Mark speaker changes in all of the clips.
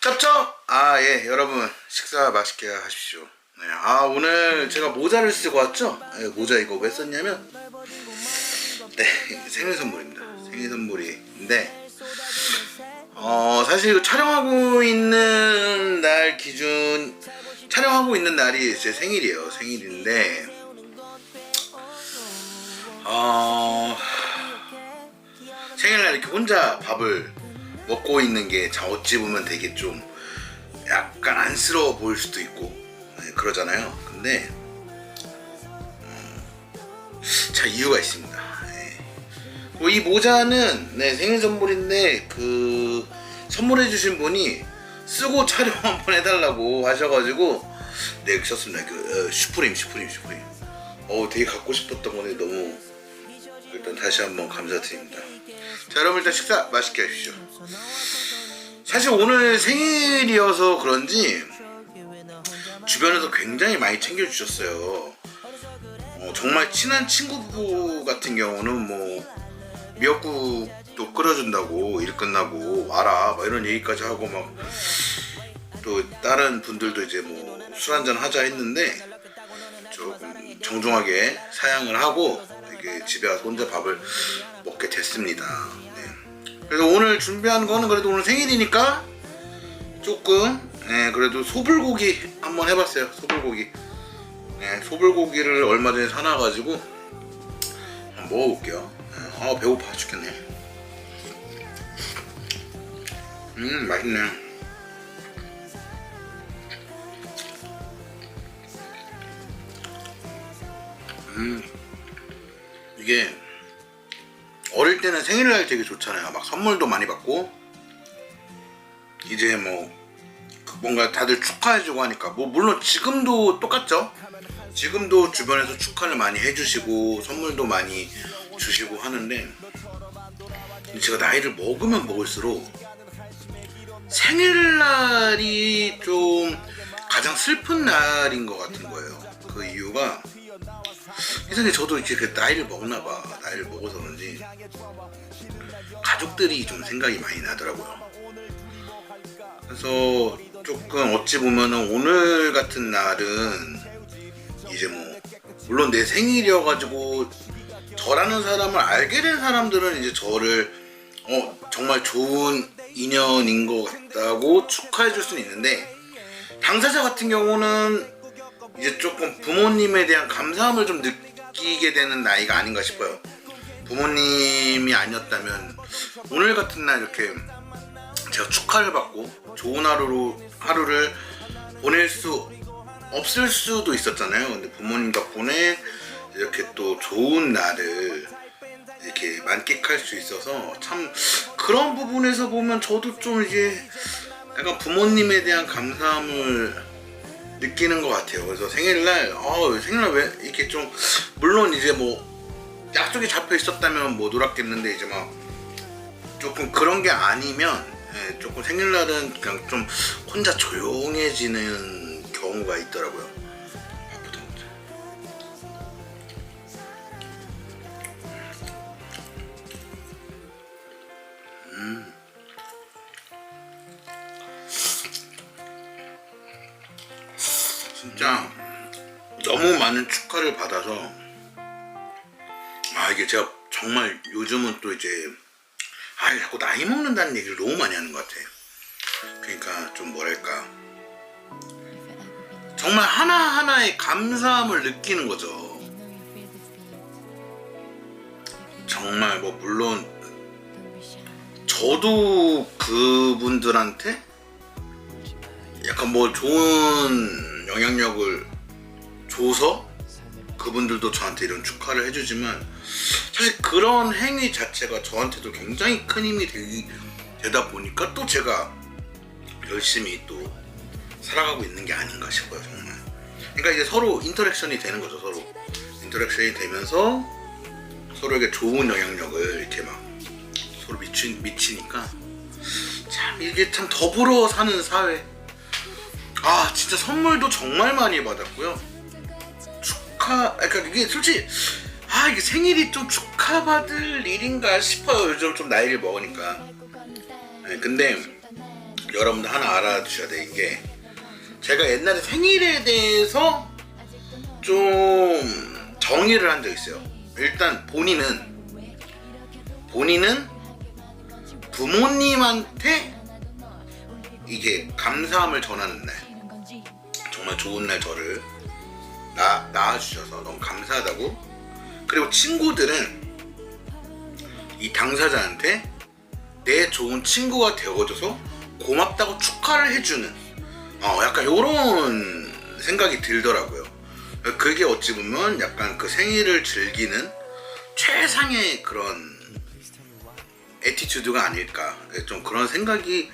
Speaker 1: 쩝쩝! 예, 여러분 식사 맛있게 하십시오. 네, 오늘 제가 모자를 쓰고 왔죠? 네, 모자 이거 왜 썼냐면 생일 선물입니다. 생일 선물인데 사실 이거 촬영하고 있는 날 기준 촬영하고 있는 날이 제 생일이에요. 생일인데 생일날 이렇게 혼자 밥을 먹고 있는 게 어찌 보면 되게 좀 약간 안쓰러워 보일 수도 있고 그러잖아요. 근데 자, 이유가 있습니다. 그리고 이 모자는 생일 선물인데 그 선물해주신 분이 쓰고 촬영 한번 해달라고 하셔가지고 썼습니다. 슈프림. 되게 갖고 싶었던 건데 너무 일단 다시 한번 감사드립니다. 자, 여러분 일단 식사 맛있게 하십시오. 사실 오늘 생일이어서 그런지 주변에서 굉장히 많이 챙겨주셨어요. 정말 친한 친구 같은 경우는 뭐 미역국도 끓여준다고 일 끝나고 와라 막 이런 얘기까지 하고 막 또 다른 분들도 이제 뭐 술 한잔 하자 했는데 조금 정중하게 사양을 하고 이렇게 집에 와서 혼자 밥을 먹게 됐습니다. 그래서 오늘 준비한 거는 그래도 오늘 생일이니까 조금 그래도 소불고기 한번 해봤어요. 소불고기. 소불고기를 얼마 전에 사놔가지고 한번 먹어볼게요. 배고파 죽겠네. 맛있네. 이게 어릴 때는 생일날 되게 좋잖아요. 막 선물도 많이 받고 이제 뭐 뭔가 다들 축하해주고 하니까 뭐 물론 지금도 똑같죠. 지금도 주변에서 축하를 많이 해주시고 선물도 많이 주시고 하는데 제가 나이를 먹으면 먹을수록 생일날이 좀 가장 슬픈 날인 것 같은 거예요. 그 이유가 이상하게 저도 이렇게 나이를 먹나봐. 나이를 먹어서 그런지 가족들이 좀 생각이 많이 나더라고요. 그래서 조금 어찌 보면은 오늘 같은 날은 이제 뭐 물론 내 생일이어가지고 저라는 사람을 알게 된 사람들은 이제 저를 정말 좋은 인연인 것 같다고 축하해 줄 수는 있는데 당사자 같은 경우는 이제 조금 부모님에 대한 감사함을 좀 느끼게 되는 나이가 아닌가 싶어요. 부모님이 아니었다면 오늘 같은 날 이렇게 제가 축하를 받고 좋은 하루를 보낼 수 없을 수도 있었잖아요. 근데 부모님 덕분에 이렇게 또 좋은 날을 이렇게 만끽할 수 있어서 참 그런 부분에서 보면 저도 좀 이제 약간 부모님에 대한 감사함을 느끼는 것 같아요. 그래서 생일날 왜 이렇게 좀 물론 이제 뭐 약속이 잡혀 있었다면 못 놀았겠는데 이제 막 조금 그런 게 아니면 조금 생일날은 그냥 좀 혼자 조용해지는 경우가 있더라고요. 바쁘다. 진짜 너무 많은 축하를 받아서 이게 제가 정말 요즘은 또 이제 자꾸 나이 먹는다는 얘기를 너무 많이 하는 것 같아. 그러니까 좀 뭐랄까 정말 하나하나의 감사함을 느끼는 거죠. 정말 뭐 물론 저도 그분들한테 약간 뭐 좋은 영향력을 줘서 그분들도 저한테 이런 축하를 해주지만 사실 그런 행위 자체가 저한테도 굉장히 큰 힘이 되다 보니까 또 제가 열심히 또 살아가고 있는 게 아닌가 싶어요. 정말. 그러니까 이제 서로 인터랙션이 되는 거죠. 서로 인터랙션이 되면서 서로에게 좋은 영향력을 이렇게 막 서로 미치니까 참 이게 참 더불어 사는 사회. 진짜 선물도 정말 많이 받았고요. 그러니까 이게 솔직히 이게 생일이 좀 축하받을 일인가 싶어요. 요즘 좀 나이를 먹으니까. 근데 여러분들 하나 알아두셔야 되는 게, 제가 옛날에 생일에 대해서 좀 정의를 한 적 있어요. 일단 본인은 부모님한테 이게 감사함을 전하는 날, 정말 좋은 날 저를 낳아주셔서 너무 감사하다고. 그리고 친구들은 이 당사자한테 내 좋은 친구가 되어줘서 고맙다고 축하를 해주는 약간 요런 생각이 들더라고요. 그게 어찌 보면 약간 그 생일을 즐기는 최상의 그런 애티튜드가 아닐까, 좀 그런 생각이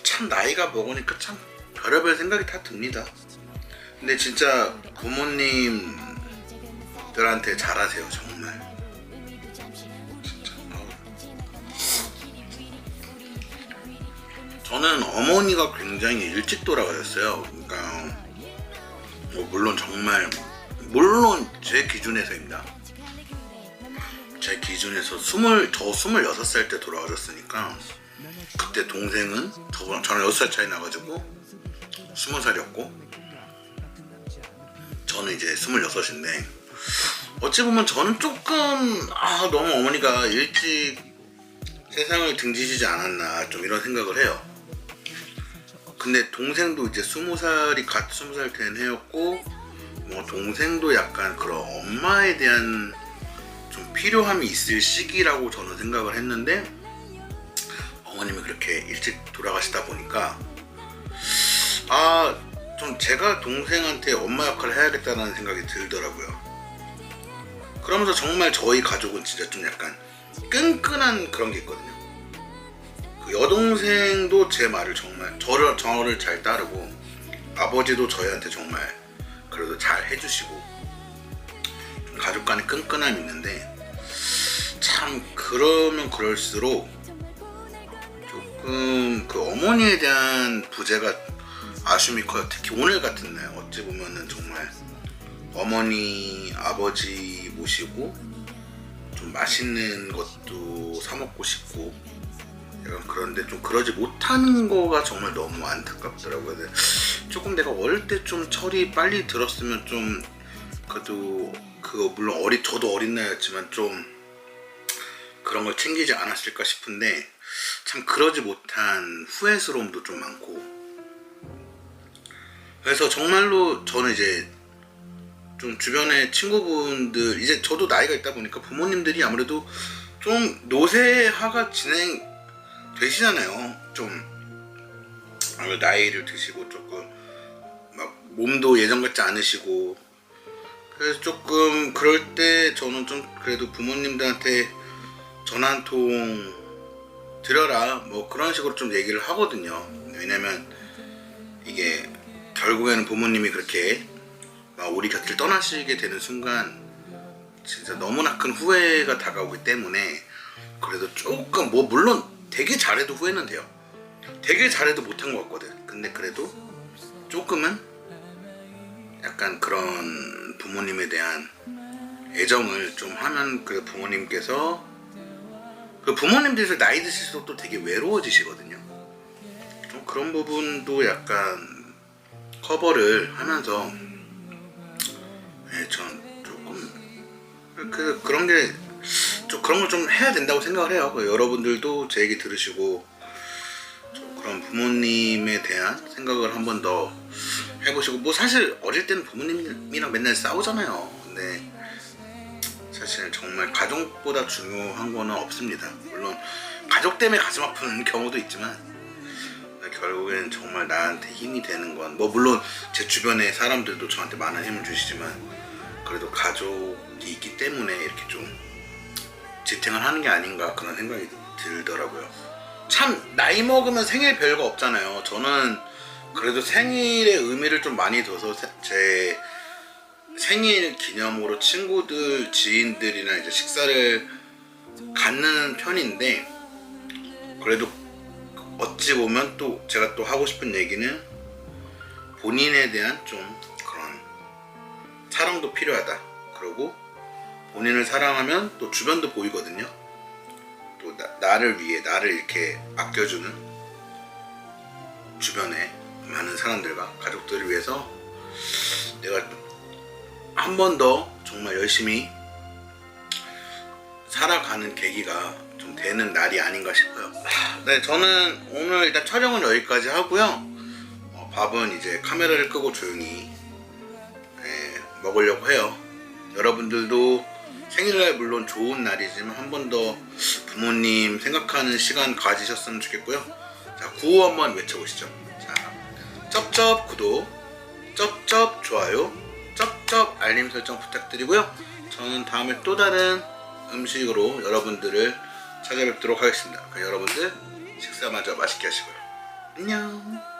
Speaker 1: 참 나이가 먹으니까 참 별의별 생각이 다 듭니다. 근데 진짜 부모님들한테 잘하세요, 정말. 진짜. 저는 어머니가 굉장히 일찍 돌아가셨어요. 그러니까 물론 제 기준에서입니다. 제 기준에서 저 26살 때 돌아가셨으니까, 그때 동생은 저는 6살 차이 나가지고 20살이었고 저는 이제 26인데, 어찌 보면 저는 조금 너무 어머니가 일찍 세상을 등지시지 않았나, 좀 이런 생각을 해요. 근데 동생도 이제 20살이 갓 20살 된 해였고, 뭐 동생도 약간 그런 엄마에 대한 좀 필요함이 있을 시기라고 저는 생각을 했는데, 어머님이 그렇게 일찍 돌아가시다 보니까 좀 제가 동생한테 엄마 역할을 해야겠다는 생각이 들더라고요. 그러면서 정말 저희 가족은 진짜 좀 약간 끈끈한 그런 게 있거든요. 그 여동생도 제 말을 정말 저를 잘 따르고, 아버지도 저희한테 정말 그래도 잘 해주시고, 좀 가족 간의 끈끈함이 있는데, 참 그러면 그럴수록 조금 그 어머니에 대한 부재가 아쉬움이 커요. 특히 오늘 같은 날 어찌 보면은 정말 어머니 아버지 모시고 좀 맛있는 것도 사 먹고 싶고, 약간 그런데 좀 그러지 못하는 거가 정말 너무 안타깝더라고요. 조금 내가 어릴 때 좀 철이 빨리 들었으면 좀 그래도 그거 물론 저도 어린 나이였지만 좀 그런 걸 챙기지 않았을까 싶은데, 참 그러지 못한 후회스러움도 좀 많고. 그래서 정말로 저는 이제 좀 주변에 친구분들, 이제 저도 나이가 있다 보니까 부모님들이 아무래도 좀 노쇠화가 진행되시잖아요. 좀 나이를 드시고 조금 막 몸도 예전 같지 않으시고, 그래서 조금 그럴 때 저는 좀 그래도 부모님들한테 전화 한 통 드려라, 뭐 그런 식으로 좀 얘기를 하거든요. 왜냐면 이게 결국에는 부모님이 그렇게 막 우리 곁을 떠나시게 되는 순간 진짜 너무나 큰 후회가 다가오기 때문에, 그래도 조금 뭐 물론 되게 잘해도 후회는 돼요. 되게 잘해도 못한 것 같거든. 근데 그래도 조금은 약간 그런 부모님에 대한 애정을 좀 하면, 그 부모님께서 그 부모님들이 나이 드실수록 또 되게 외로워지시거든요. 좀 그런 부분도 약간 커버를 하면서, 전 조금 그런 게 좀 그런 걸 좀 해야 된다고 생각을 해요. 여러분들도 제 얘기 들으시고 좀 그런 부모님에 대한 생각을 한 번 더 해보시고, 뭐 사실 어릴 때는 부모님이랑 맨날 싸우잖아요. 근데 사실 정말 가족보다 중요한 거는 없습니다. 물론 가족 때문에 가슴 아픈 경우도 있지만, 결국엔 정말 나한테 힘이 되는 건, 뭐 물론 제 주변의 사람들도 저한테 많은 힘을 주시지만, 그래도 가족이 있기 때문에 이렇게 좀 지탱을 하는 게 아닌가, 그런 생각이 들더라고요. 참 나이 먹으면 생일 별거 없잖아요. 저는 그래도 생일의 의미를 좀 많이 둬서 제 생일 기념으로 친구들, 지인들이랑 이제 식사를 갖는 편인데, 그래도 어찌 보면 또 제가 또 하고 싶은 얘기는, 본인에 대한 좀 그런 사랑도 필요하다. 그리고 본인을 사랑하면 또 주변도 보이거든요. 또 나를 위해 나를 이렇게 아껴주는 주변에 많은 사람들과 가족들을 위해서 내가 한 번 더 정말 열심히 살아가는 계기가 좀 되는 날이 아닌가 싶어요. 네, 저는 오늘 일단 촬영은 여기까지 하고요. 밥은 이제 카메라를 끄고 조용히 먹으려고 해요. 여러분들도 생일날 물론 좋은 날이지만 한 번 더 부모님 생각하는 시간 가지셨으면 좋겠고요. 자, 구호 한번 외쳐보시죠. 자, 쩝쩝 구독, 쩝쩝 좋아요, 쩝쩝 알림 설정 부탁드리고요. 저는 다음에 또 다른 음식으로 여러분들을 찾아뵙도록 하겠습니다. 여러분들 식사 마저 맛있게 하시고요. 안녕.